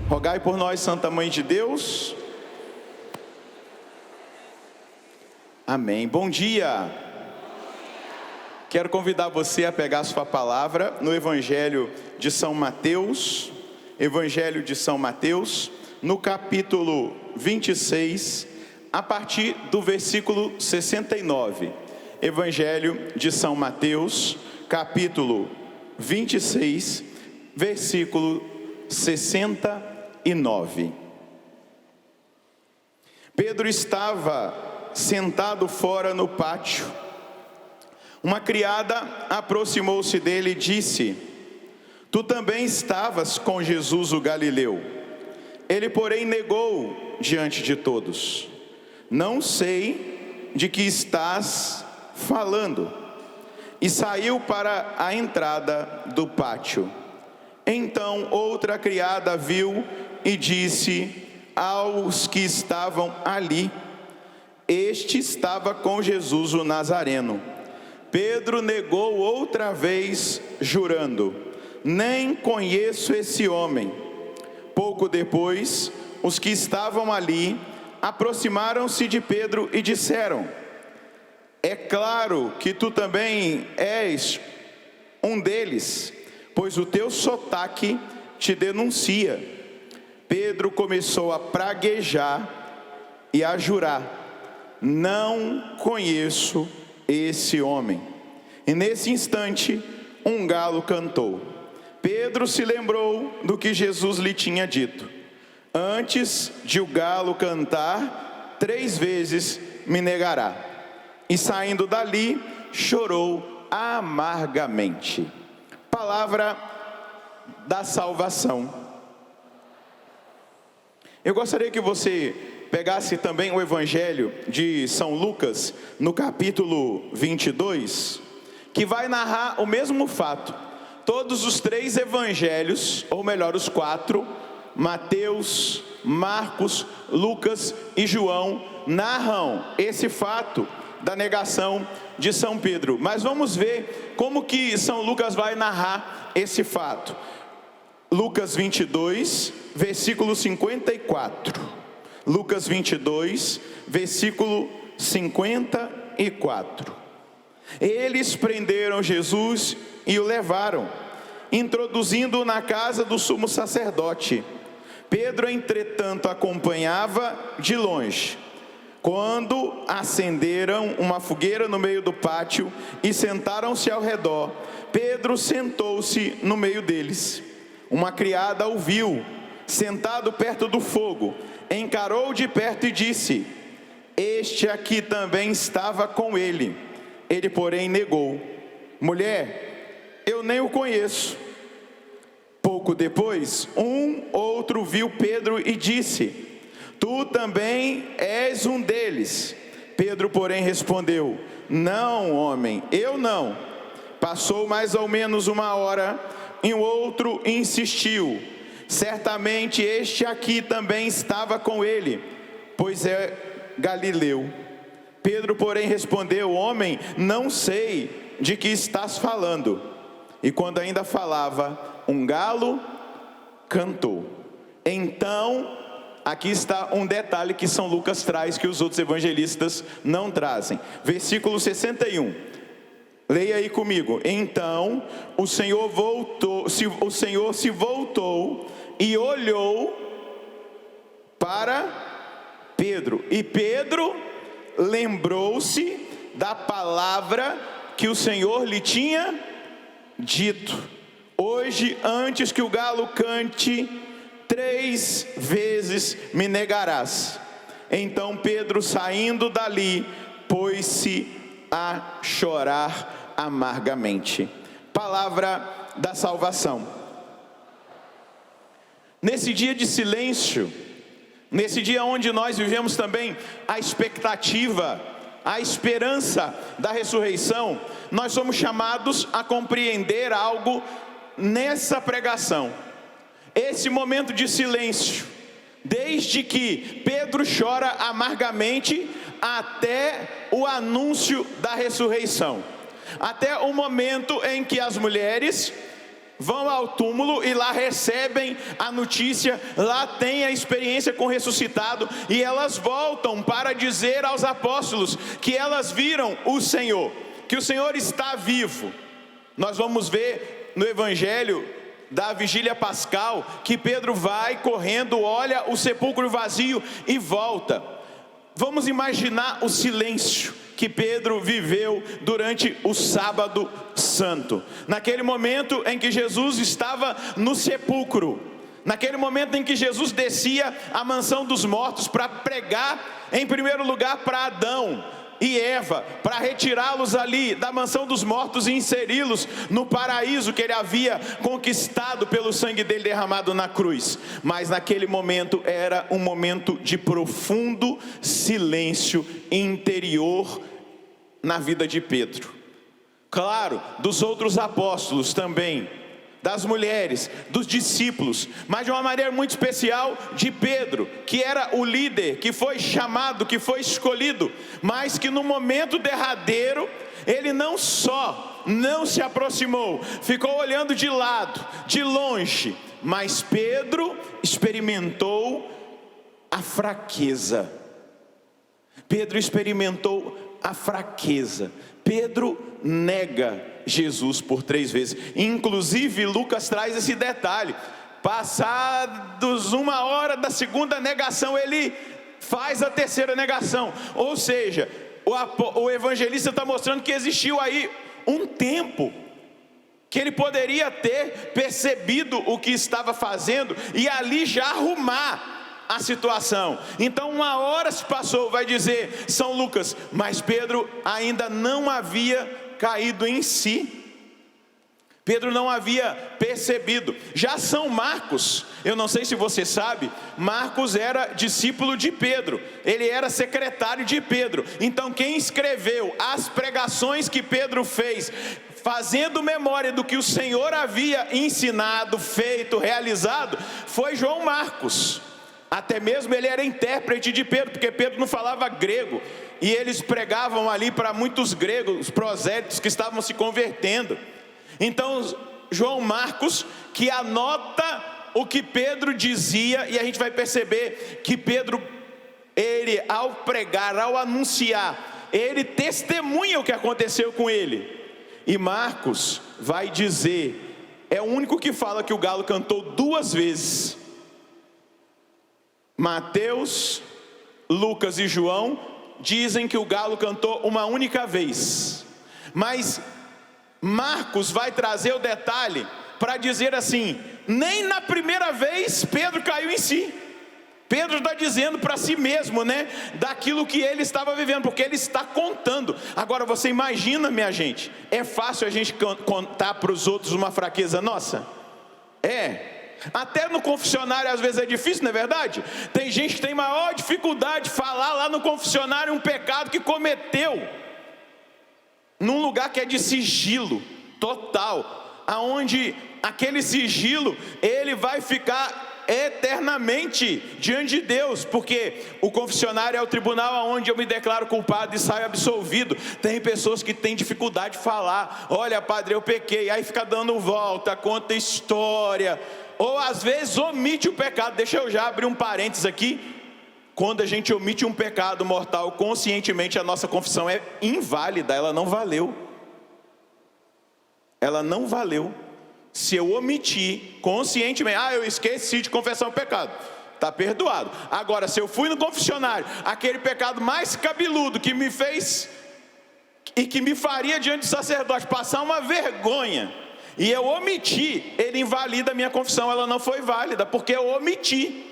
Rogai por nós, Santa Mãe de Deus. Amém. Bom dia. Quero convidar você a pegar a sua palavra no Evangelho de São Mateus. Evangelho de São Mateus, no capítulo 26, a partir do versículo 69. Evangelho de São Mateus, capítulo 26, versículo 69. Pedro estava sentado fora no pátio. Uma criada aproximou-se dele e disse: Tu também estavas com Jesus o Galileu. Ele, porém, negou diante de todos: Não sei de que estás falando. E saiu para a entrada do pátio. Então outra criada viu e disse aos que estavam ali: Este estava com Jesus o Nazareno. Pedro negou outra vez, jurando: Nem conheço esse homem. Pouco depois, os que estavam ali aproximaram-se de Pedro e disseram: É claro que tu também és um deles, pois o teu sotaque te denuncia. Pedro começou a praguejar e a jurar: Não conheço esse homem. E nesse instante, um galo cantou. Pedro se lembrou do que Jesus lhe tinha dito: Antes de o galo cantar, 3 vezes me negará. E saindo dali, chorou amargamente. Palavra da salvação. Eu gostaria que você pegasse também o Evangelho de São Lucas, no capítulo 22, que vai narrar o mesmo fato. Todos os 3 evangelhos, ou melhor, os 4, Mateus, Marcos, Lucas e João, narram esse fato da negação de São Pedro. Mas vamos ver como que São Lucas vai narrar esse fato. Lucas 22, versículo 54. Lucas 22, versículo 54. Eles prenderam Jesus e o levaram, introduzindo-o na casa do sumo sacerdote. Pedro, entretanto, acompanhava de longe. Quando acenderam uma fogueira no meio do pátio e sentaram-se ao redor, Pedro sentou-se no meio deles. Uma criada o viu, sentado perto do fogo, encarou de perto e disse: Este aqui também estava com ele. Ele, porém, negou: Mulher, eu nem o conheço. Pouco depois, outro viu Pedro e disse: Tu também és um deles. Pedro, porém, respondeu: Não, homem, eu não. Passou mais ou menos 1 hora, e o outro insistiu: Certamente este aqui também estava com ele, pois é Galileu. Pedro, porém, respondeu: Homem, não sei de que estás falando. E quando ainda falava, um galo cantou. Então, aqui está um detalhe que São Lucas traz, que os outros evangelistas não trazem. Versículo 61. Leia aí comigo. Então, o Senhor se voltou e olhou para Pedro. E Pedro lembrou-se da palavra que o Senhor lhe tinha dito: Hoje, antes que o galo cante, 3 vezes me negarás. Então Pedro, saindo dali, pôs-se a chorar amargamente. Palavra da salvação. Nesse dia de silêncio, nesse dia onde nós vivemos também a expectativa, a esperança da ressurreição, nós somos chamados a compreender algo nessa pregação. Esse momento de silêncio, desde que Pedro chora amargamente até o anúncio da ressurreição, até o momento em que as mulheres vão ao túmulo e lá recebem a notícia, lá tem a experiência com o ressuscitado, e elas voltam para dizer aos apóstolos que elas viram o Senhor, que o Senhor está vivo. Nós vamos ver no evangelho da vigília pascal que Pedro vai correndo, olha o sepulcro vazio e volta. Vamos imaginar o silêncio que Pedro viveu durante o sábado santo, naquele momento em que Jesus estava no sepulcro, naquele momento em que Jesus descia à mansão dos mortos para pregar, em primeiro lugar para Adão e Eva, para retirá-los ali da mansão dos mortos e inseri-los no paraíso que ele havia conquistado pelo sangue dele derramado na cruz. Mas naquele momento era um momento de profundo silêncio interior na vida de Pedro. Claro, dos outros apóstolos também, das mulheres, dos discípulos, mas de uma maneira muito especial de Pedro, que era o líder, que foi chamado, que foi escolhido, mas que no momento derradeiro, ele não só não se aproximou, ficou olhando de lado, de longe, mas Pedro experimentou a fraqueza. Pedro experimentou a fraqueza. Pedro nega Jesus por 3 vezes. Inclusive Lucas traz esse detalhe: passados 1 hora da segunda negação, ele faz a terceira negação. Ou seja, o evangelista está mostrando que existiu aí um tempo que ele poderia ter percebido o que estava fazendo e ali já arrumar a situação. Então 1 hora se passou, vai dizer São Lucas, mas Pedro ainda não havia caído em si. Pedro não havia percebido. Já São Marcos, eu não sei se você sabe, Marcos era discípulo de Pedro, ele era secretário de Pedro. Então quem escreveu as pregações que Pedro fez, fazendo memória do que o Senhor havia ensinado, feito, realizado, foi João Marcos. Até mesmo ele era intérprete de Pedro, porque Pedro não falava grego, e eles pregavam ali para muitos gregos, prosélitos que estavam se convertendo. Então João Marcos, que anota o que Pedro dizia, e a gente vai perceber que Pedro, ele ao pregar, ao anunciar, ele testemunha o que aconteceu com ele. E Marcos vai dizer, é o único que fala que o galo cantou 2 vezes. Mateus, Lucas e João dizem que o galo cantou uma única vez, mas Marcos vai trazer o detalhe para dizer assim: nem na primeira vez Pedro caiu em si. Pedro está dizendo para si mesmo, né, daquilo que ele estava vivendo, porque ele está contando. Agora você imagina, minha gente, é fácil a gente contar para os outros uma fraqueza nossa? Até no confessionário às vezes é difícil, não é verdade? Tem gente que tem maior dificuldade de falar lá no confessionário um pecado que cometeu, num lugar que é de sigilo total, aonde aquele sigilo, ele vai ficar eternamente diante de Deus, porque o confessionário é o tribunal onde eu me declaro culpado e saio absolvido. Tem pessoas que têm dificuldade de falar: olha, padre, eu pequei, aí fica dando volta, conta história, ou às vezes omite o pecado. Deixa eu já abrir um parênteses aqui. Quando a gente omite um pecado mortal conscientemente, a nossa confissão é inválida, ela não valeu. Ela não valeu. Se eu omitir conscientemente, eu esqueci de confessar um pecado, está perdoado. Agora, se eu fui no confessionário, aquele pecado mais cabeludo que me fez e que me faria diante do sacerdote passar uma vergonha, e eu omiti, ele invalida a minha confissão. Ela não foi válida, porque eu omiti,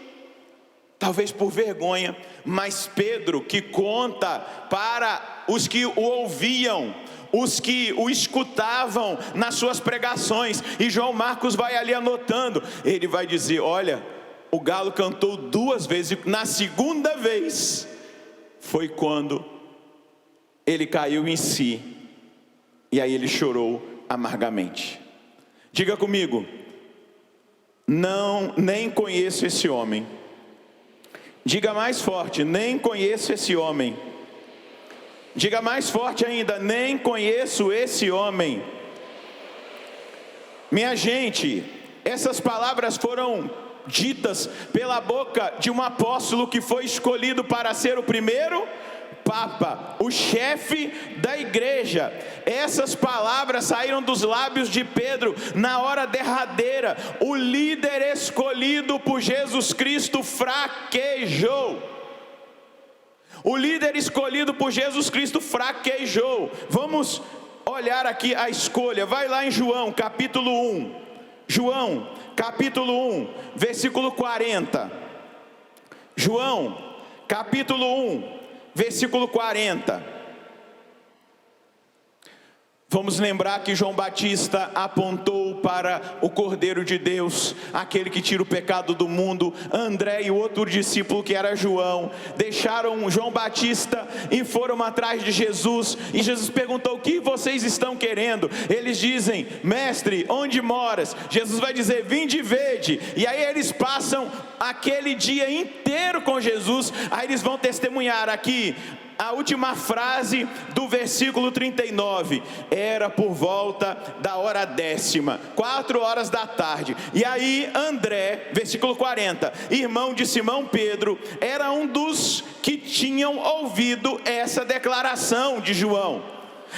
talvez por vergonha. Mas Pedro, que conta para os que o ouviam, os que o escutavam nas suas pregações, e João Marcos vai ali anotando, ele vai dizer: olha, o galo cantou 2 vezes, e na segunda vez foi quando ele caiu em si, e aí ele chorou amargamente. Diga comigo: não, nem conheço esse homem. Diga mais forte: nem conheço esse homem. Diga mais forte ainda: nem conheço esse homem. Minha gente, essas palavras foram ditas pela boca de um apóstolo que foi escolhido para ser o primeiro Papa, o chefe da igreja. Essas palavras saíram dos lábios de Pedro na hora derradeira. O líder escolhido por Jesus Cristo fraquejou. O líder escolhido por Jesus Cristo fraquejou. Vamos olhar aqui a escolha. Vai lá em João capítulo 1. João capítulo 1, versículo 40. João capítulo 1, versículo 40. Vamos lembrar que João Batista apontou para o Cordeiro de Deus, aquele que tira o pecado do mundo. André e o outro discípulo, que era João, deixaram João Batista e foram atrás de Jesus. E Jesus perguntou: o que vocês estão querendo? Eles dizem: mestre, onde moras? Jesus vai dizer: vinde e vede. E aí eles passam aquele dia inteiro com Jesus. Aí eles vão testemunhar aqui a última frase do versículo 39, era por volta da hora 10ª, 4 horas da tarde. E aí André, versículo 40, irmão de Simão Pedro, era um dos que tinham ouvido essa declaração de João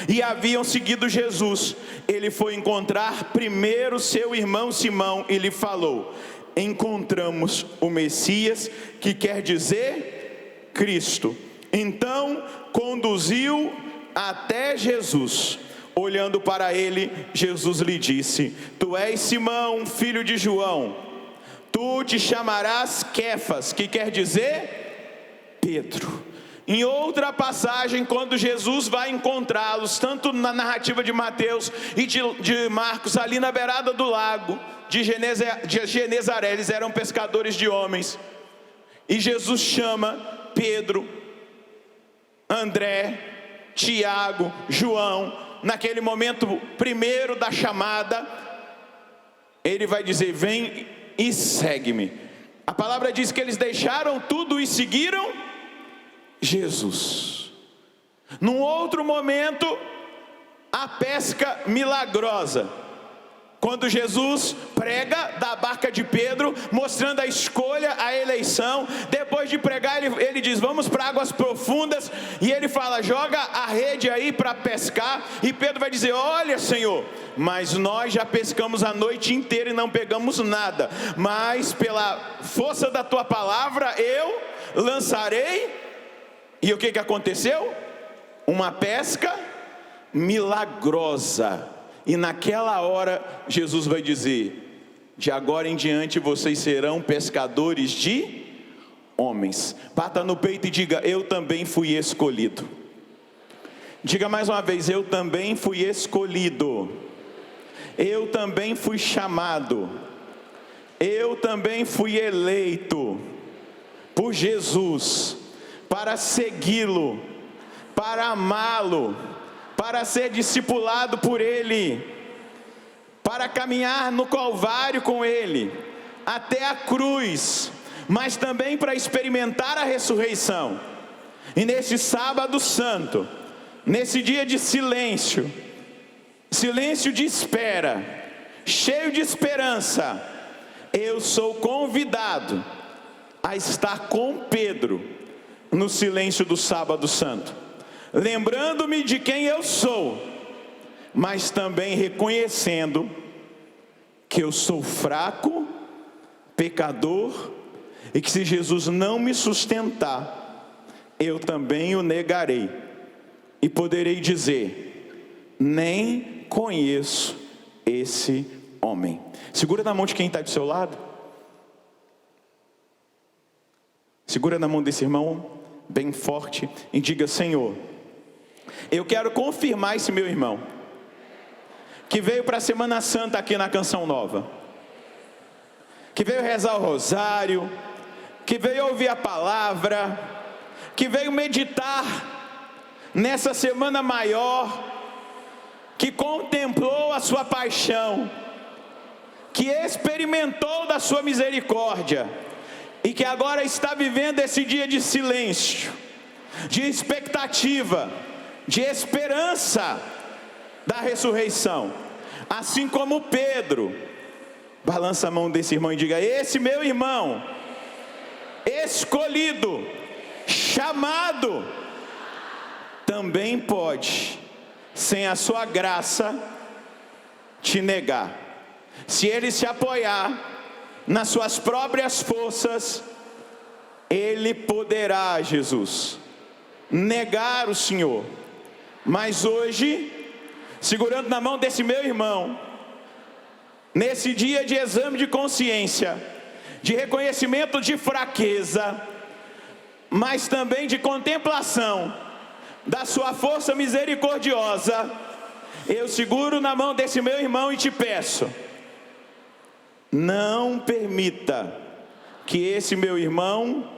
e haviam seguido Jesus. Ele foi encontrar primeiro seu irmão Simão e lhe falou: encontramos o Messias, que quer dizer Cristo. Então conduziu até Jesus. Olhando para ele, Jesus lhe disse: tu és Simão, filho de João, tu te chamarás Quefas, que quer dizer Pedro. Em outra passagem, quando Jesus vai encontrá-los, tanto na narrativa de Mateus e de Marcos, ali na beirada do lago de Genezaré, eles eram pescadores de homens, e Jesus chama Pedro, André, Tiago, João. Naquele momento primeiro da chamada, ele vai dizer: vem e segue-me. A palavra diz que eles deixaram tudo e seguiram Jesus. Num outro momento, a pesca milagrosa, quando Jesus prega da barca de Pedro, mostrando a escolha, a eleição. Depois de pregar, ele diz: vamos para águas profundas. E ele fala: joga a rede aí para pescar. E Pedro vai dizer: olha, Senhor, mas nós já pescamos a noite inteira e não pegamos nada, mas pela força da tua palavra eu lançarei. E o que aconteceu? Uma pesca milagrosa. E naquela hora, Jesus vai dizer: de agora em diante vocês serão pescadores de homens. Bata no peito e diga: eu também fui escolhido. Diga mais uma vez: eu também fui escolhido. Eu também fui chamado. Eu também fui eleito por Jesus para segui-lo, para amá-lo, para ser discipulado por Ele, para caminhar no Calvário com Ele, até a cruz, mas também para experimentar a ressurreição. E nesse sábado santo, nesse dia de silêncio, silêncio de espera, cheio de esperança, eu sou convidado a estar com Pedro no silêncio do sábado santo, lembrando-me de quem eu sou, mas também reconhecendo que eu sou fraco, pecador, e que se Jesus não me sustentar, eu também o negarei, e poderei dizer: nem conheço esse homem. Segura na mão de quem está do seu lado, segura na mão desse irmão bem forte e diga: Senhor, eu quero confirmar esse meu irmão que veio para a Semana Santa aqui na Canção Nova, que veio rezar o rosário, que veio ouvir a palavra, que veio meditar nessa semana maior, que contemplou a sua paixão, que experimentou da sua misericórdia, e que agora está vivendo esse dia de silêncio, de expectativa, de esperança da ressurreição. assim como Pedro. Balança a mão desse irmão e diga: esse meu irmão, escolhido, chamado, também pode, sem a sua graça, te negar. Se ele se apoiar nas suas próprias forças, ele poderá, Jesus, negar o Senhor. Mas hoje, segurando na mão desse meu irmão, nesse dia de exame de consciência, de reconhecimento de fraqueza, mas também de contemplação da sua força misericordiosa, eu seguro na mão desse meu irmão e te peço: não permita que esse meu irmão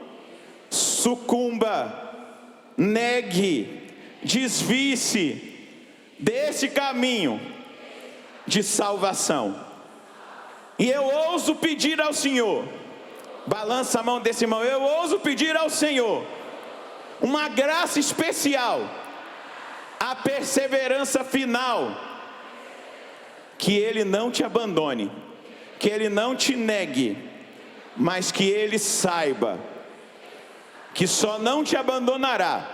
sucumba, negue, desvie-se desse caminho de salvação. E eu ouso pedir ao Senhor, balança a mão desse irmão, eu ouso pedir ao Senhor uma graça especial, a perseverança final, que Ele não te abandone, que Ele não te negue, mas que Ele saiba que só não te abandonará,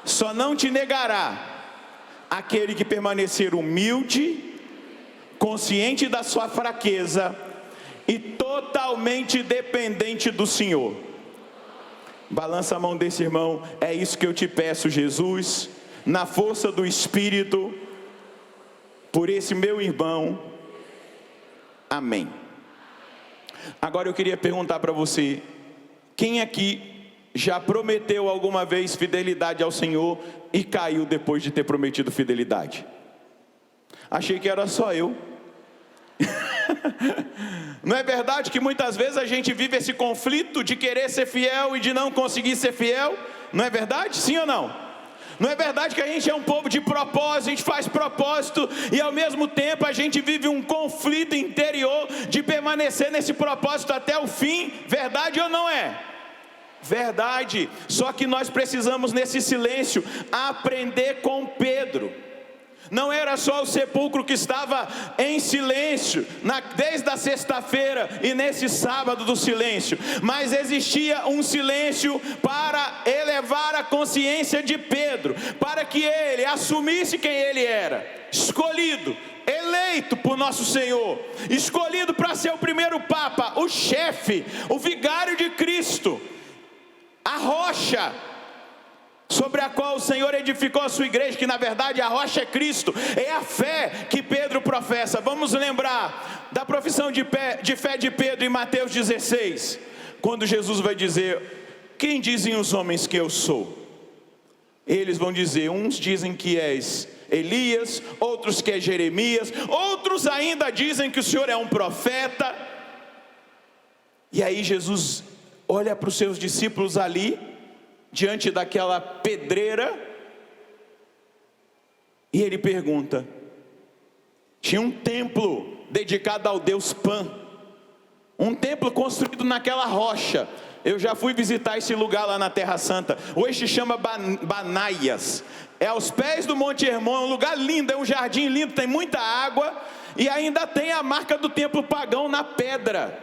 só não te negará aquele que permanecer humilde, consciente da sua fraqueza e totalmente dependente do Senhor. Balança a mão desse irmão, é isso que eu te peço, Jesus, na força do Espírito, por esse meu irmão, amém. Agora eu queria perguntar para você, quem aqui já prometeu alguma vez fidelidade ao Senhor e caiu depois de ter prometido fidelidade? Achei que era só eu. Não é verdade que muitas vezes a gente vive esse conflito de querer ser fiel e de não conseguir ser fiel? Não é verdade? Sim ou não? Não é verdade que a gente é um povo de propósito, a gente faz propósito e ao mesmo tempo a gente vive um conflito interior de permanecer nesse propósito até o fim? Verdade ou não é? Verdade. Só que nós precisamos nesse silêncio aprender com Pedro. Não era só o sepulcro que estava em silêncio desde a sexta-feira e nesse sábado do silêncio, mas existia um silêncio para elevar a consciência de Pedro, para que ele assumisse quem ele era, escolhido, eleito por nosso Senhor, escolhido para ser o primeiro Papa, o chefe, o vigário de Cristo, a rocha sobre a qual o Senhor edificou a sua igreja, que na verdade a rocha é Cristo, é a fé que Pedro professa. Vamos lembrar da profissão de fé de Pedro em Mateus 16, quando Jesus vai dizer: quem dizem os homens que eu sou? Eles vão dizer, uns dizem que és Elias, outros que é Jeremias, outros ainda dizem que o Senhor é um profeta. E aí Jesus olha para os seus discípulos ali, diante daquela pedreira, e ele pergunta: tinha um templo dedicado ao Deus Pan, um templo construído naquela rocha. Eu já fui visitar esse lugar lá na Terra Santa, hoje se chama Banaias, é aos pés do Monte Hermon, é um lugar lindo, é um jardim lindo, tem muita água, e ainda tem a marca do templo pagão na pedra,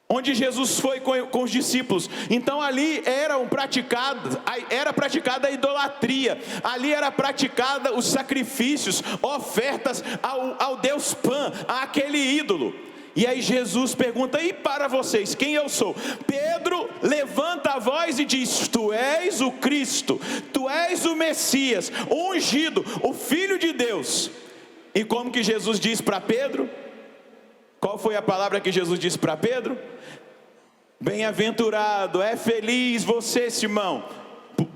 onde Jesus foi com os discípulos. Então ali era praticada a idolatria, ali era praticada os sacrifícios, ofertas ao Deus Pan, àquele ídolo. E aí Jesus pergunta: e para vocês, quem eu sou? Pedro levanta a voz e diz: tu és o Cristo, tu és o Messias, o ungido, o Filho de Deus. E como que Jesus diz para Pedro? Qual foi a palavra que Jesus disse para Pedro? Bem-aventurado, é feliz você, Simão,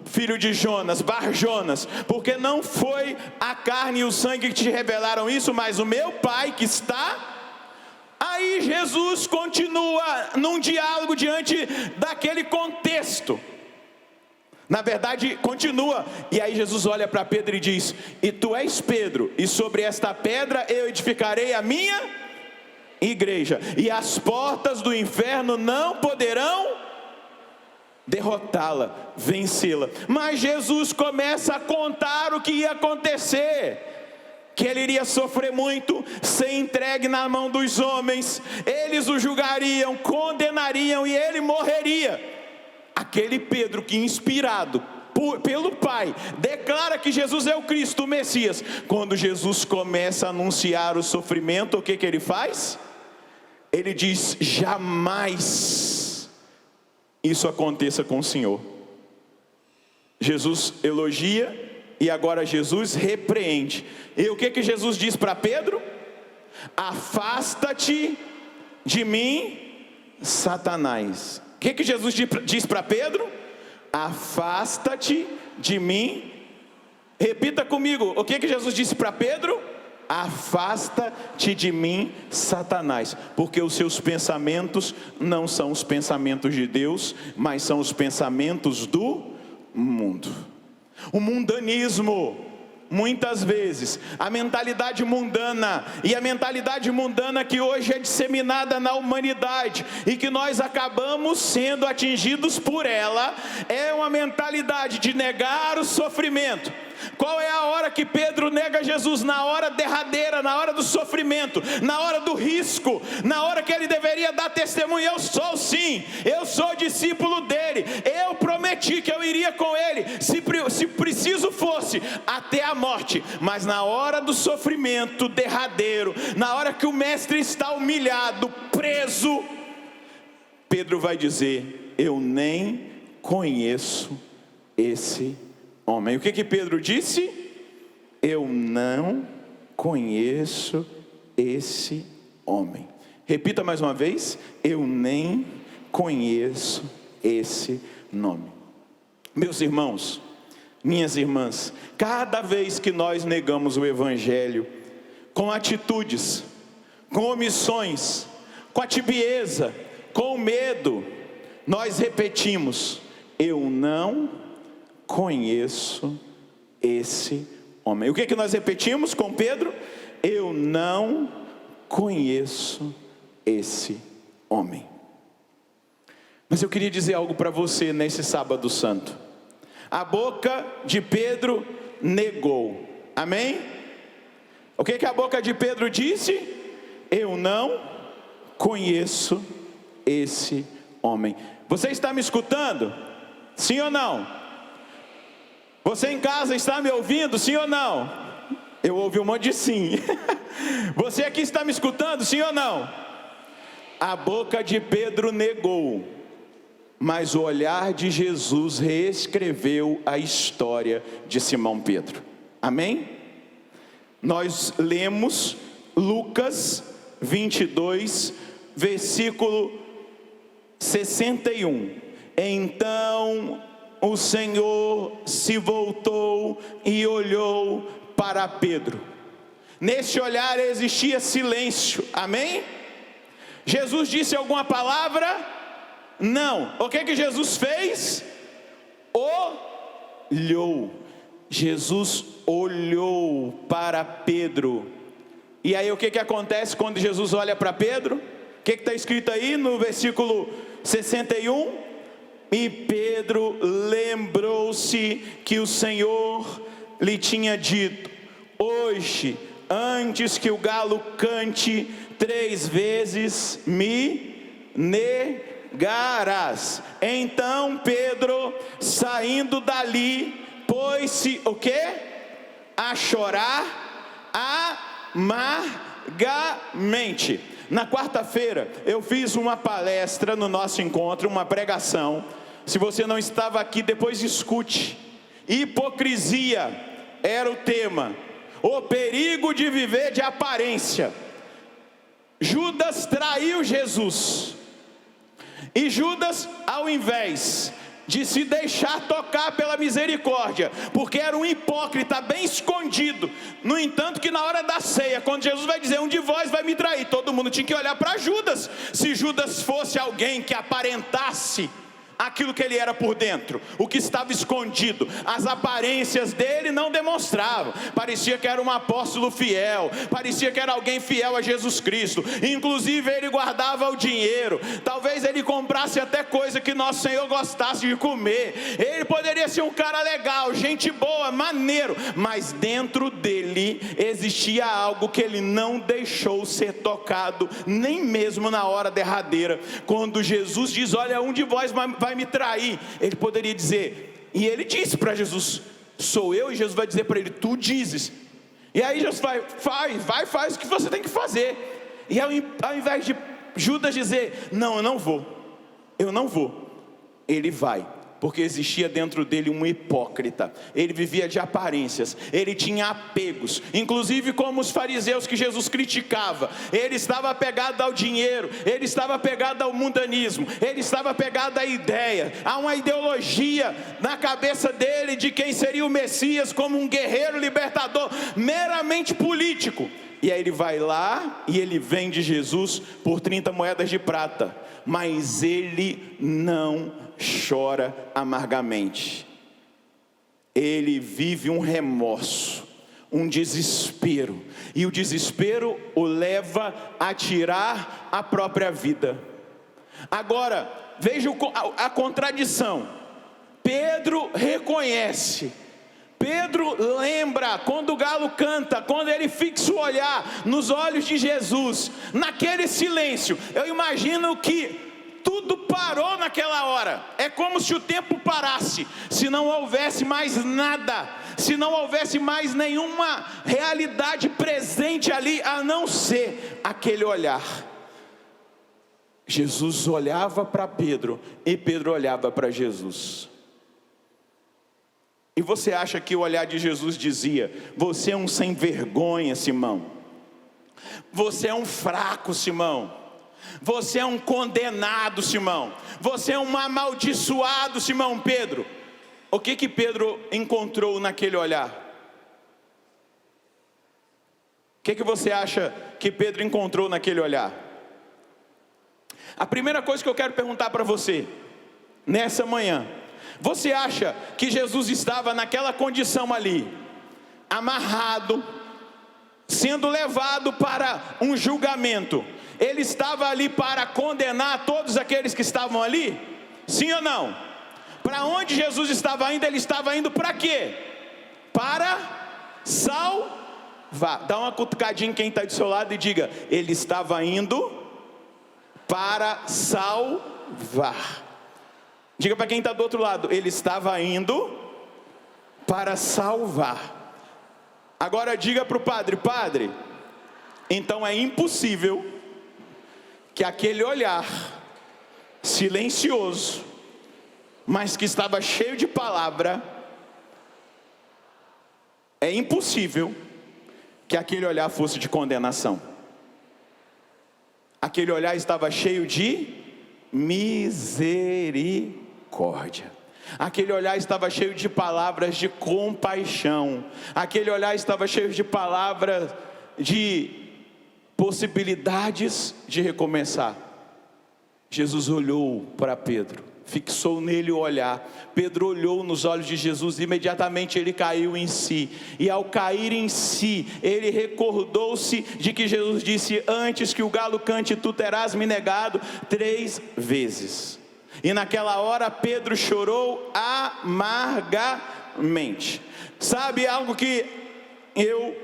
filho de Jonas, Bar-Jonas, porque não foi a carne e o sangue que te revelaram isso, mas o meu Pai que está. Aí Jesus continua num diálogo diante daquele contexto. Na verdade, continua. E aí Jesus olha para Pedro e diz: e tu és Pedro, e sobre esta pedra eu edificarei a minha igreja, e as portas do inferno não poderão derrotá-la, vencê-la. Mas Jesus começa a contar o que ia acontecer, que ele iria sofrer muito, ser entregue na mão dos homens, eles o julgariam, condenariam e ele morreria. Aquele Pedro que, inspirado pelo Pai, declara que Jesus é o Cristo, o Messias. Quando Jesus começa a anunciar o sofrimento, o que ele faz? Ele diz: jamais isso aconteça com o Senhor. Jesus elogia e agora Jesus repreende. E o que Jesus diz para Pedro? Afasta-te de mim, Satanás. O que Jesus diz para Pedro? Afasta-te de mim. Repita comigo, o que Jesus disse para Pedro? Afasta-te de mim, Satanás, porque os seus pensamentos não são os pensamentos de Deus, mas são os pensamentos do mundo. O mundanismo, muitas vezes, a mentalidade mundana, e a mentalidade mundana que hoje é disseminada na humanidade, e que nós acabamos sendo atingidos por ela, é uma mentalidade de negar o sofrimento. Qual é a hora que Pedro nega Jesus? Na hora derradeira, na hora do sofrimento, na hora do risco, na hora que ele deveria dar testemunho. Eu sou sim, eu sou discípulo dele, eu prometi que eu iria com ele, se preciso fosse, até a morte. Mas na hora do sofrimento derradeiro, na hora que o mestre está humilhado, preso, Pedro vai dizer: eu nem conheço esse homem. O que Pedro disse? Eu não conheço esse homem. Repita mais uma vez: eu nem conheço esse nome. Meus irmãos, minhas irmãs, cada vez que nós negamos o Evangelho, com atitudes, com omissões, com a tibieza, com o medo, nós repetimos: eu não conheço esse homem. O que nós repetimos com Pedro? Eu não conheço esse homem. Mas eu queria dizer algo para você nesse sábado santo. A boca de Pedro negou, amém? O que a boca de Pedro disse? Eu não conheço esse homem. Você está me escutando? Sim ou não? Você em casa está me ouvindo, sim ou não? Eu ouvi um monte de sim. Você aqui está me escutando, sim ou não? A boca de Pedro negou, mas o olhar de Jesus reescreveu a história de Simão Pedro, amém? Nós lemos Lucas 22, versículo 61. Então o Senhor se voltou e olhou para Pedro. Nesse olhar existia silêncio, amém? Jesus disse alguma palavra? Não. O que Jesus fez? Olhou. Jesus olhou para Pedro. E aí o que acontece quando Jesus olha para Pedro? O que está escrito aí no versículo 61? E Pedro lembrou-se que o Senhor lhe tinha dito: hoje, antes que o galo cante 3 vezes, me negarás. Então Pedro, saindo dali, pôs-se o quê? A chorar amargamente. Na quarta-feira eu fiz uma palestra no nosso encontro, uma pregação. Se você não estava aqui, depois escute. Hipocrisia era o tema. O perigo de viver de aparência. Judas traiu Jesus. E Judas, ao invés de se deixar tocar pela misericórdia, porque era um hipócrita bem escondido. No entanto, que na hora da ceia, quando Jesus vai dizer: um de vós vai me trair, todo mundo tinha que olhar para Judas. Se Judas fosse alguém que aparentasse aquilo que ele era por dentro, o que estava escondido. As aparências dele não demonstravam. Parecia que era um apóstolo fiel, parecia que era alguém fiel a Jesus Cristo. Inclusive ele guardava o dinheiro. Talvez ele comprasse até coisa que nosso Senhor gostasse de comer. Ele poderia ser um cara legal, gente boa, maneiro, mas dentro dele existia algo que ele não deixou ser tocado, nem mesmo na hora derradeira. Quando Jesus diz: olha, um de vós vai me trair, ele poderia dizer, e ele disse para Jesus: sou eu? E Jesus vai dizer para ele: tu dizes. E aí Jesus vai, faz o que você tem que fazer. E ao invés de Judas dizer: não, eu não vou, ele vai. Porque existia dentro dele um hipócrita. Ele vivia de aparências, ele tinha apegos, inclusive como os fariseus que Jesus criticava. Ele estava apegado ao dinheiro, ele estava apegado ao mundanismo, ele estava apegado à ideia, a uma ideologia na cabeça dele de quem seria o Messias, como um guerreiro libertador, meramente político. E aí ele vai lá e ele vende Jesus por 30 moedas de prata, mas ele não chora amargamente. Ele vive um remorso, um desespero, e o desespero o leva a tirar a própria vida. Agora, veja a contradição. Pedro reconhece, Pedro lembra quando o galo canta, quando ele fixa o olhar nos olhos de Jesus, naquele silêncio. Eu imagino que tudo parou naquela hora. É como se o tempo parasse, se não houvesse mais nada, se não houvesse mais nenhuma realidade presente ali, a não ser aquele olhar. Jesus olhava para Pedro e Pedro olhava para Jesus. E você acha que o olhar de Jesus dizia: você é um sem vergonha, Simão, você é um fraco, Simão, você é um condenado, Simão, você é um amaldiçoado, Simão Pedro? O que Pedro encontrou naquele olhar? O que você acha que Pedro encontrou naquele olhar? A primeira coisa que eu quero perguntar para você nessa manhã: você acha que Jesus estava naquela condição ali, amarrado, sendo levado para um julgamento? Ele estava ali para condenar todos aqueles que estavam ali? Sim ou não? Para onde Jesus estava indo? Ele estava indo para quê? Para salvar. Dá uma cutucadinha em quem está do seu lado e diga: ele estava indo para salvar. Diga para quem está do outro lado: ele estava indo para salvar. Agora diga para o padre: padre, então é impossível que aquele olhar silencioso, mas que estava cheio de palavra, é impossível que aquele olhar fosse de condenação. Aquele olhar estava cheio de misericórdia. Aquele olhar estava cheio de palavras de compaixão. Aquele olhar estava cheio de palavras de possibilidades de recomeçar. Jesus olhou para Pedro, fixou nele o olhar. Pedro olhou nos olhos de Jesus e imediatamente ele caiu em si. E ao cair em si, ele recordou-se de que Jesus disse: antes que o galo cante, tu terás me negado 3 vezes. E naquela hora Pedro chorou amargamente. Sabe algo que eu,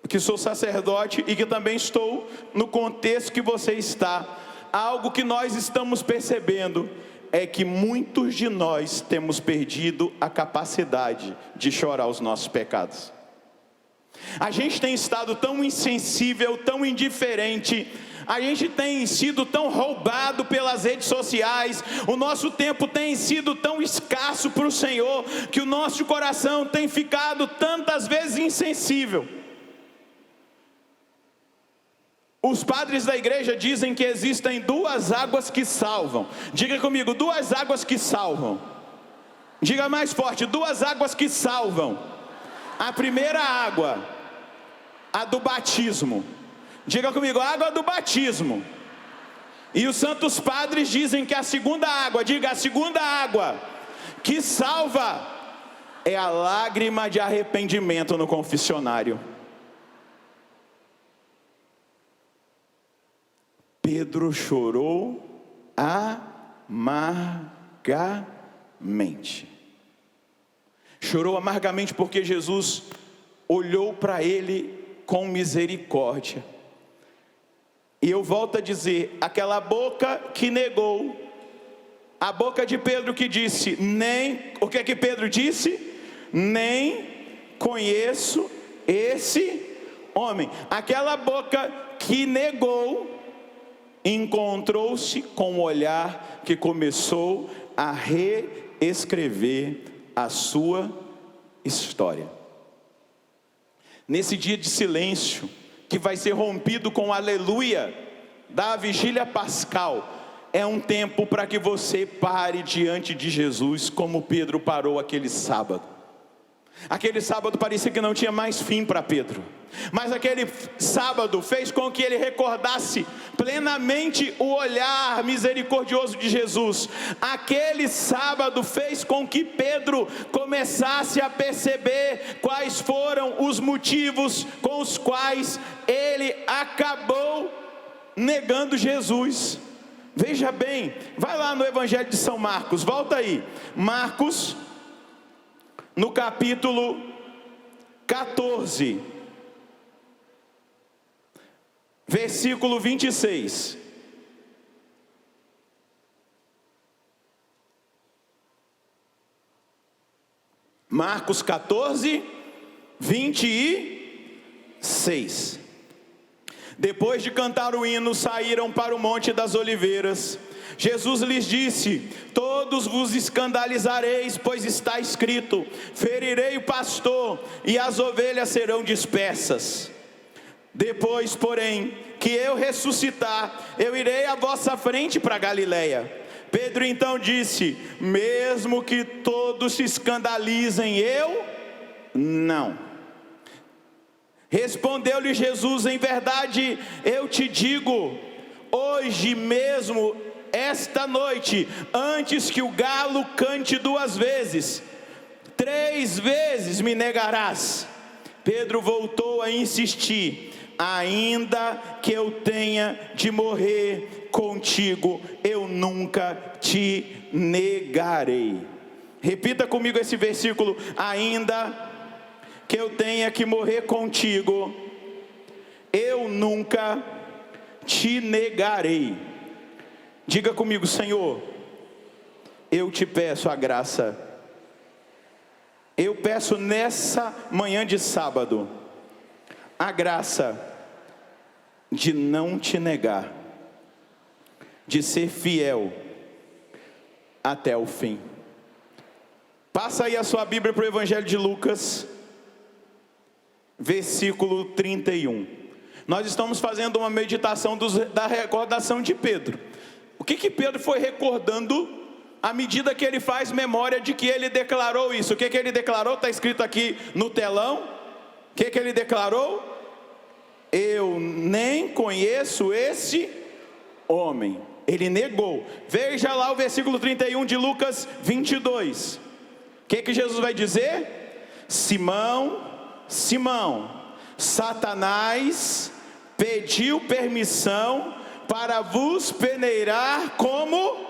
que sou sacerdote e que também estou no contexto que você está, algo que nós estamos percebendo é que muitos de nós temos perdido a capacidade de chorar os nossos pecados. A gente tem estado tão insensível, tão indiferente, a gente tem sido tão roubado pelas redes sociais, o nosso tempo tem sido tão escasso para o Senhor, que o nosso coração tem ficado tantas vezes insensível. Os padres da igreja dizem que existem 2 águas que salvam. Diga comigo: 2 águas que salvam. Diga mais forte: 2 águas que salvam. A primeira água, a do batismo. Diga comigo: a água do batismo. E os santos padres dizem que a segunda água, diga, a segunda água que salva é a lágrima de arrependimento no confessionário. Pedro chorou amargamente. Chorou amargamente porque Jesus olhou para ele com misericórdia. E eu volto a dizer, aquela boca que negou, a boca de Pedro que disse, o que é que Pedro disse? Nem conheço esse homem. Aquela boca que negou, encontrou-se com um olhar que começou a reescrever a sua história. Nesse dia de silêncio, que vai ser rompido com o aleluia da vigília pascal, é um tempo para que você pare diante de Jesus, como Pedro parou aquele sábado. Aquele sábado parecia que não tinha mais fim para Pedro, mas aquele sábado fez com que ele recordasse plenamente o olhar misericordioso de Jesus. Aquele sábado fez com que Pedro começasse a perceber quais foram os motivos com os quais ele acabou negando Jesus. Veja bem, vai lá no Evangelho de São Marcos, volta aí, Marcos, no capítulo 14, versículo 26. Marcos 14, 26. Depois de cantar o hino, saíram para o Monte das Oliveiras. Jesus lhes disse: todos vos escandalizareis, pois está escrito: ferirei o pastor, e as ovelhas serão dispersas. Depois, porém, que eu ressuscitar, eu irei à vossa frente para Galiléia. Pedro então disse: mesmo que todos se escandalizem, eu não. Respondeu-lhe Jesus: em verdade eu te digo, hoje mesmo, esta noite, antes que o galo cante 2 vezes, 3 vezes me negarás. Pedro voltou a insistir: ainda que eu tenha de morrer contigo, eu nunca te negarei. Repita comigo esse versículo: ainda que eu tenha que morrer contigo, eu nunca te negarei. Diga comigo: Senhor, eu te peço a graça. Eu peço nessa manhã de sábado a graça de não te negar, de ser fiel até o fim. Passa aí a sua Bíblia para o Evangelho de Lucas, versículo 31. Nós estamos fazendo uma meditação da recordação de Pedro. O que Pedro foi recordando à medida que ele faz memória de que ele declarou isso? O que ele declarou? Está escrito aqui no telão. O que ele declarou? Eu nem conheço esse homem. Ele negou. Veja lá o versículo 31 de Lucas 22. O que Jesus vai dizer? Simão, Simão, Satanás pediu permissão para vos peneirar como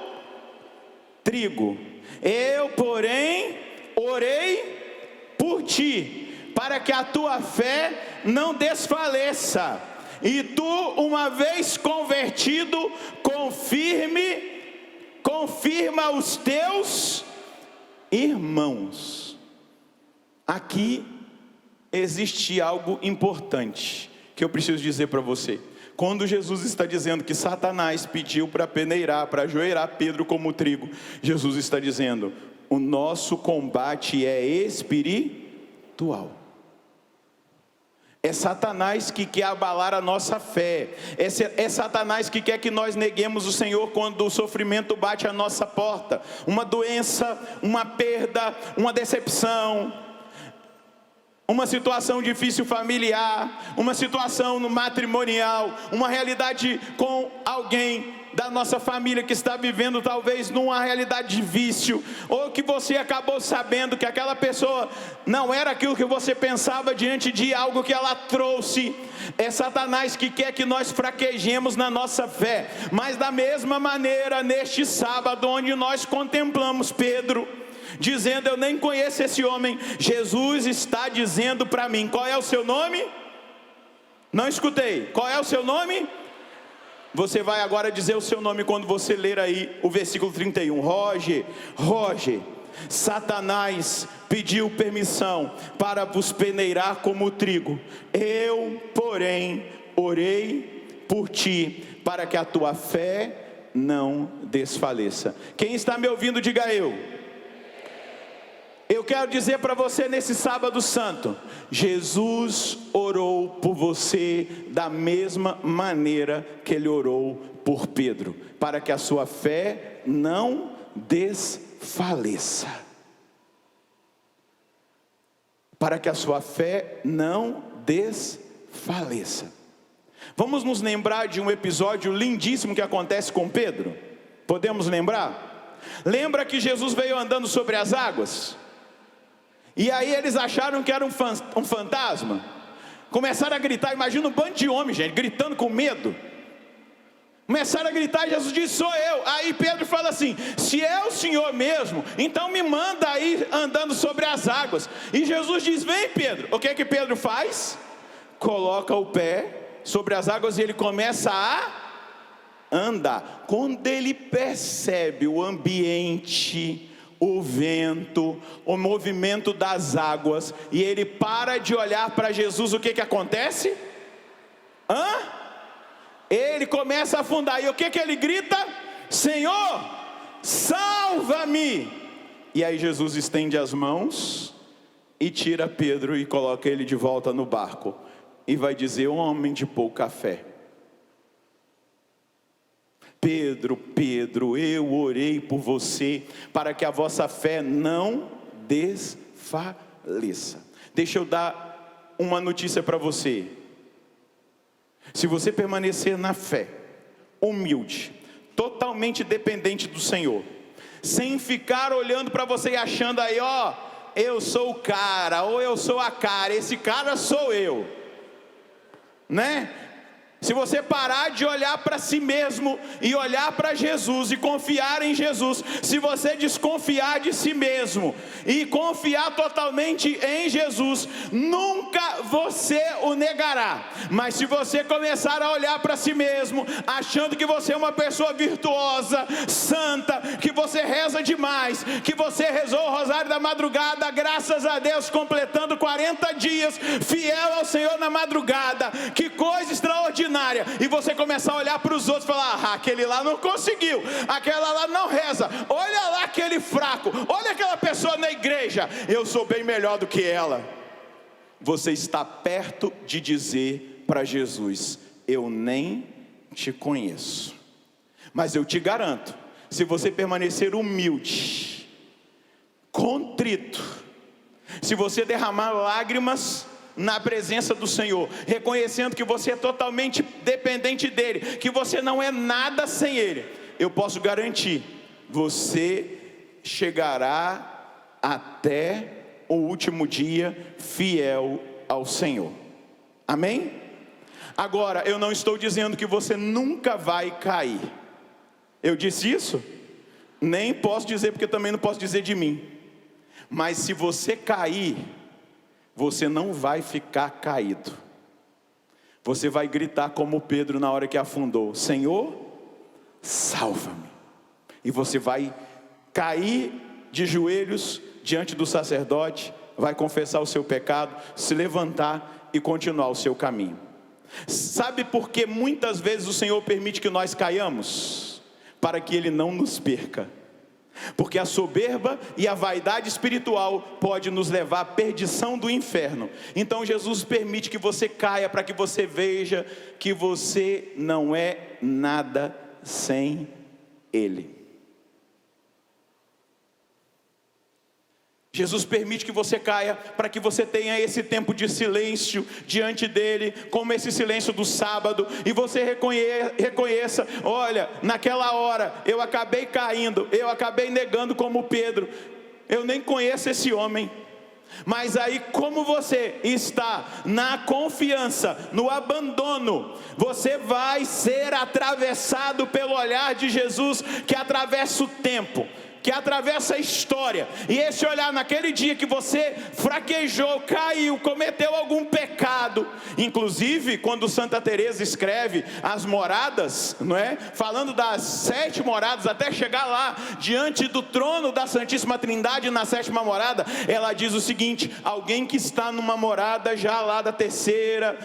trigo. Eu, porém, orei por ti, para que a tua fé não desfaleça. E tu, uma vez convertido, confirma os teus irmãos. Aqui existe algo importante que eu preciso dizer para você. Quando Jesus está dizendo que Satanás pediu para peneirar, para ajoelhar Pedro como trigo, Jesus está dizendo: o nosso combate é espiritual. É Satanás que quer abalar a nossa fé. É Satanás que quer que nós neguemos o Senhor quando o sofrimento bate à nossa porta. Uma doença, uma perda, uma decepção, uma situação difícil familiar, uma situação no matrimonial, uma realidade com alguém da nossa família que está vivendo talvez numa realidade de vício, ou que você acabou sabendo que aquela pessoa não era aquilo que você pensava diante de algo que ela trouxe. É Satanás que quer que nós fraquejemos na nossa fé. Mas da mesma maneira, neste sábado, onde nós contemplamos Pedro dizendo: eu nem conheço esse homem, Jesus está dizendo para mim: qual é o seu nome? Não escutei. Qual é o seu nome? Você vai agora dizer o seu nome quando você ler aí o versículo 31. Roger, Satanás pediu permissão para vos peneirar como trigo. Eu, porém, orei por ti, para que a tua fé não desfaleça. Quem está me ouvindo, diga eu. Eu quero dizer para você nesse sábado santo: Jesus orou por você da mesma maneira que Ele orou por Pedro, para que a sua fé não desfaleça. Para que a sua fé não desfaleça. Vamos nos lembrar de um episódio lindíssimo que acontece com Pedro? Podemos lembrar? Lembra que Jesus veio andando sobre as águas? E aí eles acharam que era um fantasma. Começaram a gritar. Imagina um bando de homens, gente, gritando com medo. Começaram a gritar e Jesus disse: sou eu. Aí Pedro fala assim: se é o Senhor mesmo, então me manda aí andando sobre as águas. E Jesus diz: vem, Pedro. O que é que Pedro faz? Coloca o pé sobre as águas e ele começa a andar. Quando ele percebe o ambiente, o vento, o movimento das águas, e ele para de olhar para Jesus, o que acontece? Ele começa a afundar. E o que ele grita? Senhor, salva-me! E aí Jesus estende as mãos e tira Pedro e coloca ele de volta no barco, e vai dizer: homem de pouca fé. Pedro, eu orei por você para que a vossa fé não desfaleça. Deixa eu dar uma notícia para você. Se você permanecer na fé, humilde, totalmente dependente do Senhor, sem ficar olhando para você e achando aí: ó, eu sou o cara, ou eu sou a cara, esse cara sou eu, né? Se você parar de olhar para si mesmo e olhar para Jesus e confiar em Jesus, se você desconfiar de si mesmo e confiar totalmente em Jesus, nunca você o negará. Mas se você começar a olhar para si mesmo, achando que você é uma pessoa virtuosa, santa, que você reza demais, que você rezou o rosário da madrugada, graças a Deus, completando 40 dias, fiel ao Senhor na madrugada, que coisa extraordinária, e você começar a olhar para os outros e falar: aquele lá não conseguiu, aquela lá não reza, olha lá aquele fraco, olha aquela pessoa na igreja, eu sou bem melhor do que ela. Você está perto de dizer para Jesus: eu nem te conheço. Mas eu te garanto, se você permanecer humilde, contrito, se você derramar lágrimas na presença do Senhor, reconhecendo que você é totalmente dependente dEle, que você não é nada sem Ele, eu posso garantir, você chegará até o último dia fiel ao Senhor. Amém? Agora, eu não estou dizendo que você nunca vai cair. Eu disse isso? Nem posso dizer, porque também não posso dizer de mim. Mas se você cair, você não vai ficar caído. Você vai gritar como Pedro na hora que afundou: Senhor, salva-me. E você vai cair de joelhos diante do sacerdote, vai confessar o seu pecado, se levantar e continuar o seu caminho. Sabe por que muitas vezes o Senhor permite que nós caiamos? Para que Ele não nos perca. Porque a soberba e a vaidade espiritual pode nos levar à perdição do inferno. Então Jesus permite que você caia, para que você veja que você não é nada sem Ele. Jesus permite que você caia, para que você tenha esse tempo de silêncio diante dele, como esse silêncio do sábado, e você reconheça: olha, naquela hora eu acabei caindo, eu acabei negando como Pedro, eu nem conheço esse homem. Mas aí, como você está na confiança, no abandono, você vai ser atravessado pelo olhar de Jesus, que atravessa o tempo, que atravessa a história. E esse olhar, naquele dia que você fraquejou, caiu, cometeu algum pecado, inclusive quando Santa Teresa escreve as moradas, não é? Falando das 7 moradas, até chegar lá diante do trono da Santíssima Trindade, na 7ª morada, ela diz o seguinte: alguém que está numa morada já lá da 3ª,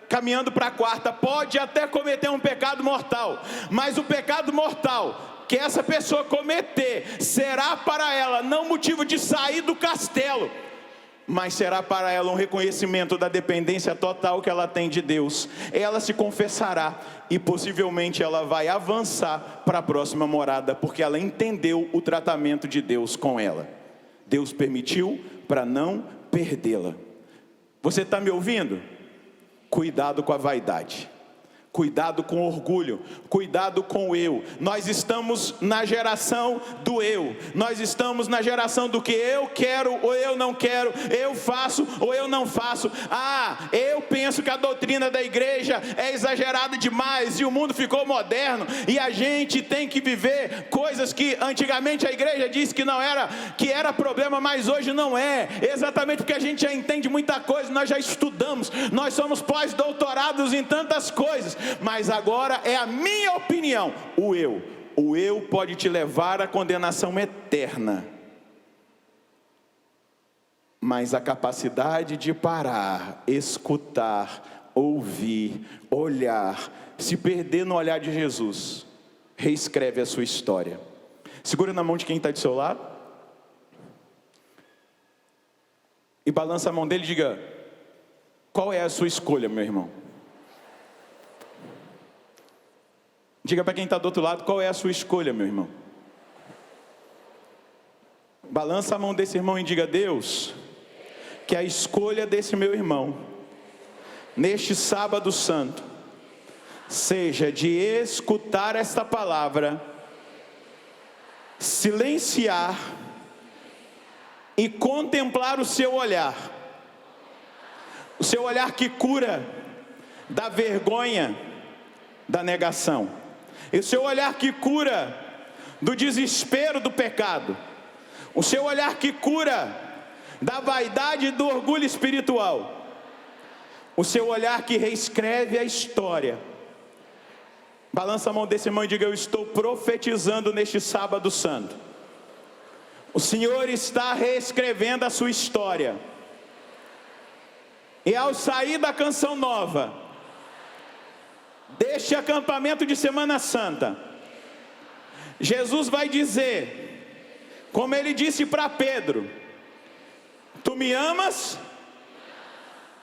caminhando para a 4ª, pode até cometer um pecado mortal, mas o pecado mortal que essa pessoa cometer será para ela não motivo de sair do castelo, mas será para ela um reconhecimento da dependência total que ela tem de Deus. Ela se confessará e possivelmente ela vai avançar para a próxima morada, porque ela entendeu o tratamento de Deus com ela. Deus permitiu para não perdê-la. Você está me ouvindo? Cuidado com a vaidade. Cuidado com o orgulho, cuidado com o eu. Nós estamos na geração do eu. Nós estamos na geração do que eu quero ou eu não quero, eu faço ou eu não faço. Eu penso que a doutrina da igreja é exagerada demais e o mundo ficou moderno e a gente tem que viver coisas que antigamente a igreja disse que não era, que era problema, mas hoje não é. Exatamente porque a gente já entende muita coisa, nós já estudamos, nós somos pós-doutorados em tantas coisas. Mas agora é a minha opinião. O eu pode te levar à condenação eterna, mas a capacidade de parar, escutar, ouvir, olhar, se perder no olhar de Jesus, reescreve a sua história. Segura na mão de quem está do seu lado e balança a mão dele e diga: qual é a sua escolha, meu irmão? Diga para quem está do outro lado: qual é a sua escolha, meu irmão? Balança a mão desse irmão e diga: Deus, que a escolha desse meu irmão, neste sábado santo, seja de escutar esta palavra, silenciar e contemplar o seu olhar que cura da vergonha, da negação, e o seu olhar que cura do desespero do pecado, o seu olhar que cura da vaidade e do orgulho espiritual, o seu olhar que reescreve a história. Balança a mão desse irmão e diga: eu estou profetizando neste sábado santo, o Senhor está reescrevendo a sua história, e ao sair da canção nova, deste acampamento de Semana Santa, Jesus vai dizer, como ele disse para Pedro: tu me amas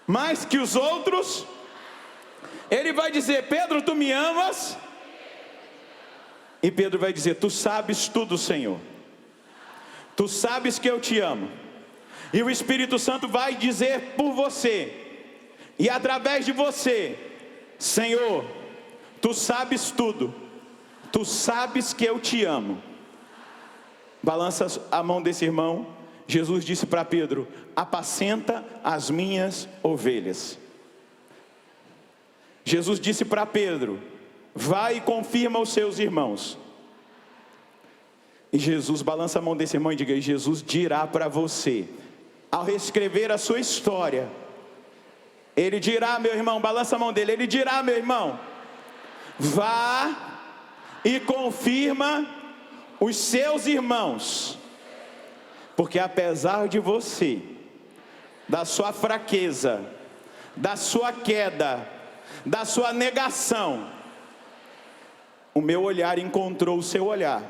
mais que os outros? Ele vai dizer: Pedro, tu me amas? E Pedro vai dizer: tu sabes tudo, Senhor, tu sabes que eu te amo. E o Espírito Santo vai dizer por você e através de você: Senhor, tu sabes tudo, tu sabes que eu te amo. Balança a mão desse irmão. Jesus disse para Pedro: apacenta as minhas ovelhas. Jesus disse para Pedro: vai e confirma os seus irmãos. E Jesus, balança a mão desse irmão e diga: e Jesus dirá para você, ao reescrever a sua história, ele dirá, meu irmão, balança a mão dele, ele dirá, meu irmão, vá e confirma os seus irmãos, porque apesar de você, da sua fraqueza, da sua queda, da sua negação, o meu olhar encontrou o seu olhar,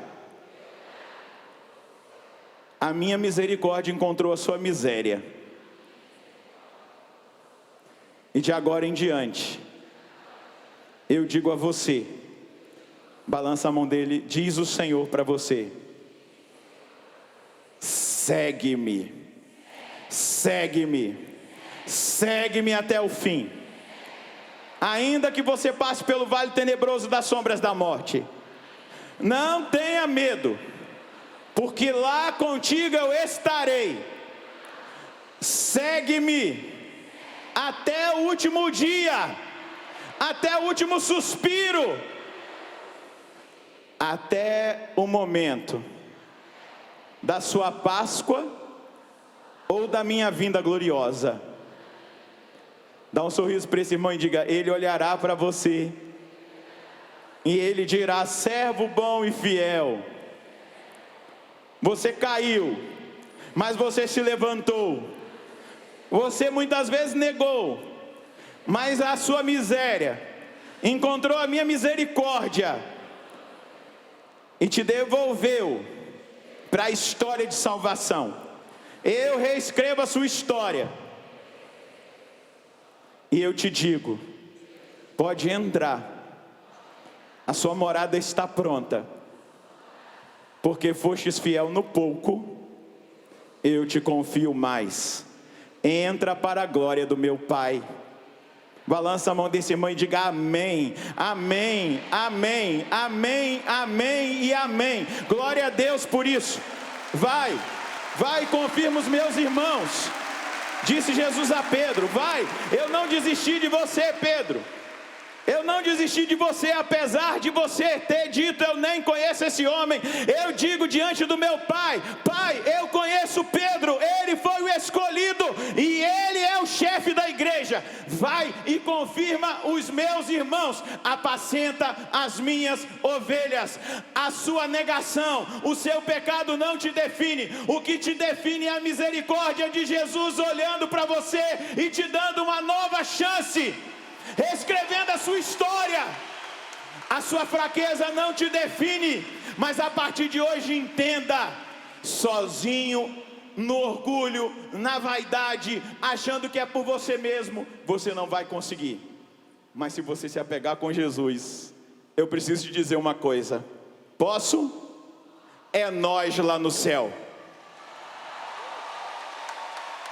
a minha misericórdia encontrou a sua miséria, e de agora em diante, eu digo a você, balança a mão dele, diz o Senhor para você: segue-me. segue-me. Segue-me até o fim. Ainda que você passe pelo vale tenebroso das sombras da morte, não tenha medo, porque lá contigo eu estarei. Segue-me até o último dia, até o último suspiro, até o momento da sua Páscoa ou da minha vinda gloriosa. Dá um sorriso para esse irmão e diga: ele olhará para você e ele dirá: servo bom e fiel. Você caiu, mas você se levantou. Você muitas vezes negou, mas a sua miséria encontrou a minha misericórdia e te devolveu para a história de salvação. Eu reescrevo a sua história e eu te digo: pode entrar, a sua morada está pronta, porque fostes fiel no pouco, eu te confio mais. Entra para a glória do meu Pai. Balança a mão desse irmão e diga: amém, amém, amém, amém, amém e amém. Glória a Deus por isso. Vai e confirma os meus irmãos. Disse Jesus a Pedro: vai, eu não desisti de você, Pedro. Eu não desisti de você, apesar de você ter dito: eu nem conheço esse homem. Eu digo diante do meu Pai: Pai, eu conheço Pedro, ele foi o escolhido e ele é o chefe da igreja. Vai e confirma os meus irmãos. Apacenta as minhas ovelhas. A sua negação, o seu pecado não te define. O que te define é a misericórdia de Jesus olhando para você e te dando uma nova chance, reescrevendo a sua história. A sua fraqueza não te define, mas a partir de hoje entenda: sozinho, no orgulho, na vaidade, achando que é por você mesmo, você não vai conseguir. Mas se você se apegar com Jesus, eu preciso te dizer uma coisa: posso? É nós lá no céu.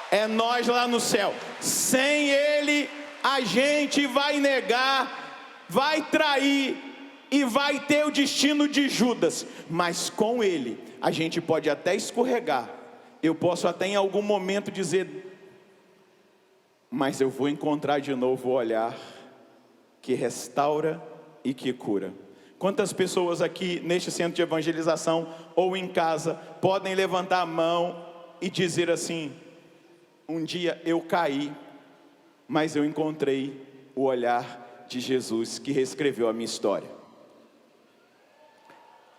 É nós lá no céu. Sem Ele a gente vai negar, vai trair e vai ter o destino de Judas. Mas com Ele a gente pode até escorregar. Eu posso até em algum momento dizer: mas eu vou encontrar de novo o olhar que restaura e que cura. Quantas pessoas aqui neste centro de evangelização ou em casa podem levantar a mão e dizer assim: um dia eu caí, mas eu encontrei o olhar de Jesus que reescreveu a minha história.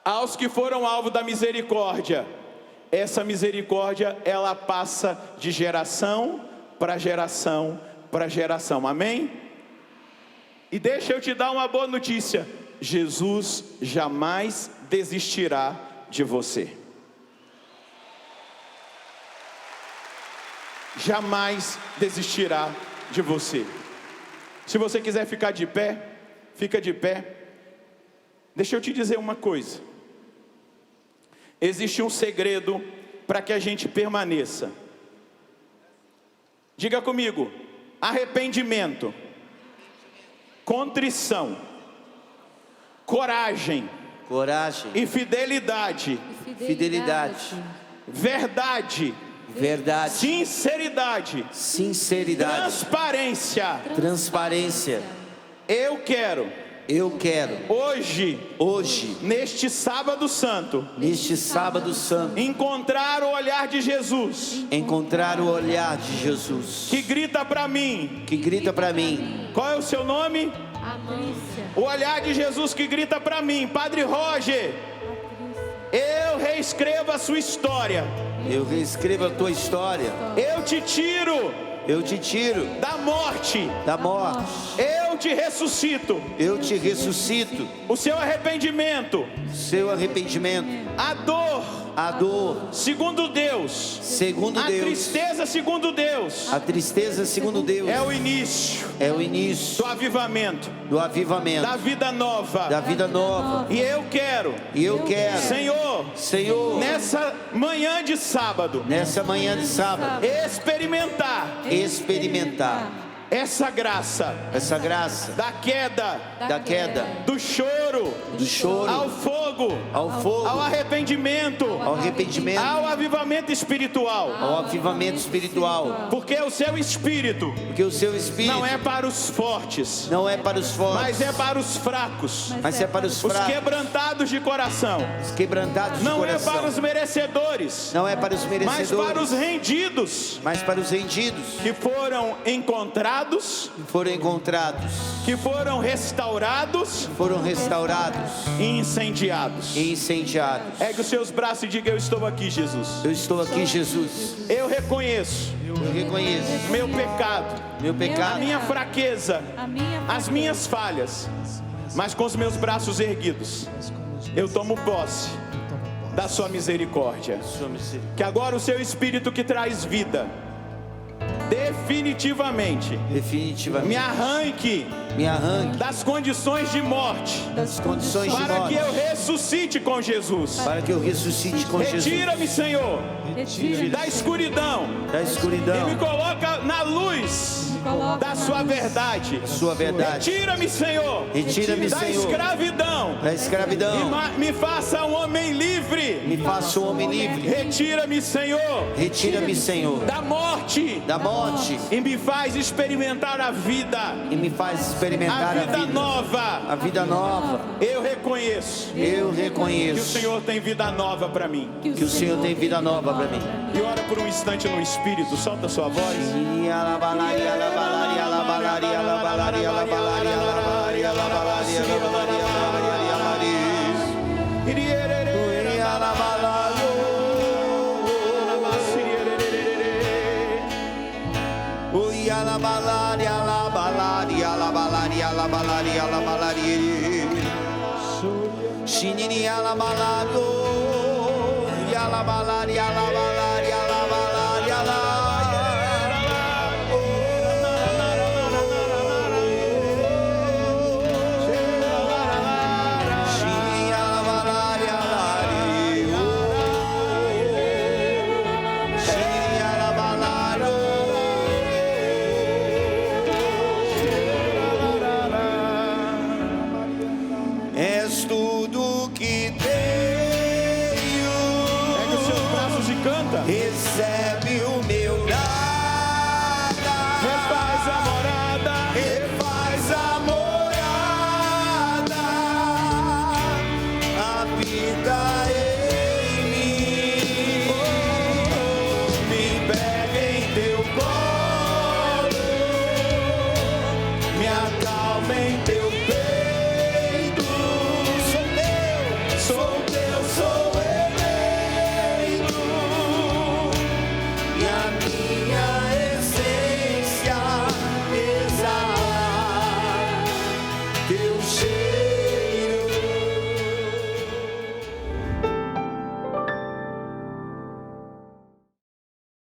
Aos que foram alvo da misericórdia, essa misericórdia ela passa de geração para geração para geração, amém? E deixa eu te dar uma boa notícia: Jesus jamais desistirá de você. Jamais desistirá de você. Se você quiser ficar de pé, fica de pé. Deixa eu te dizer uma coisa: existe um segredo para que a gente permaneça. Diga comigo: arrependimento, contrição, coragem e fidelidade, verdade, sinceridade, transparência. Eu quero hoje, neste sábado santo, encontrar o olhar de Jesus, que grita para mim. Qual é o seu nome? Patrícia. O olhar de Jesus que grita para mim: Padre Roger, eu reescrevo a sua história. Eu reescrevo a tua história. Eu te tiro da morte. Eu Eu te ressuscito. Eu te ressuscito. O seu arrependimento, Seu arrependimento, a dor, a dor, segundo Deus, segundo a Deus, tristeza, segundo Deus, a tristeza, segundo Deus, é o início é o início do avivamento, do avivamento, da vida nova. da vida nova. E eu quero, E eu quero, Senhor, Senhor, nessa manhã de sábado, nessa manhã de sábado, experimentar experimentar essa graça essa graça da queda, da queda, do choro, do choro ao fogo, ao ao fogo, arrependimento, ao arrependimento, ao avivamento espiritual. ao avivamento espiritual. Porque o seu espírito Porque o seu espírito não é para os fortes, não é para os fortes, mas é para os fracos, mas é para os os fracos, quebrantados de coração. os quebrantados de Não é coração. para os merecedores, Não é para os mas merecedores, para os rendidos, mas para os rendidos, que foram encontrados, que foram encontrados, que foram restaurados foram restaurados e incendiados. e incendiados. Ergue os seus braços e diga: eu estou aqui, Jesus. Eu estou aqui, Jesus. Eu reconheço Eu reconheço meu pecado, meu a pecado, minha fraqueza, A minha as minhas falhas, mas com os meus braços erguidos, eu tomo posse da sua misericórdia. sua misericórdia. Que agora o seu Espírito que traz vida, definitivamente, Definitivamente me arranque me arranque das condições de morte, das condições de para que morte, eu ressuscite com Jesus. para que eu ressuscite com Jesus Retira-me, Senhor, Retira da escuridão da e me escuridão, coloca na luz da sua verdade. sua verdade. Retira-me, Senhor, Retira-me, da Senhor, escravidão da e escravidão. me faça um homem livre. Me faça um homem livre. Retira-me, Senhor, Retira-me, Senhor, da morte da morte e me faz experimentar a vida, e me faz experimentar a vida nova. a vida nova. Eu reconheço Eu que o reconheço Senhor tem vida nova para mim. que o Senhor tem vida nova para mim. E ora por um instante no Espírito, solta a sua voz. E alabalari, alabalari, alabalari, alabalari, alabalari, alabalari, alabalari, alabalari, alabalari, alabalari. E alabalari, oi alabalari, alabalari, alabalari, alabalari, alabalari. Shinini alabalari, oi alabalari, alabalari, alabalari, alabalari. És tudo que tenho. Pega os seus braços e canta. Recebe o meu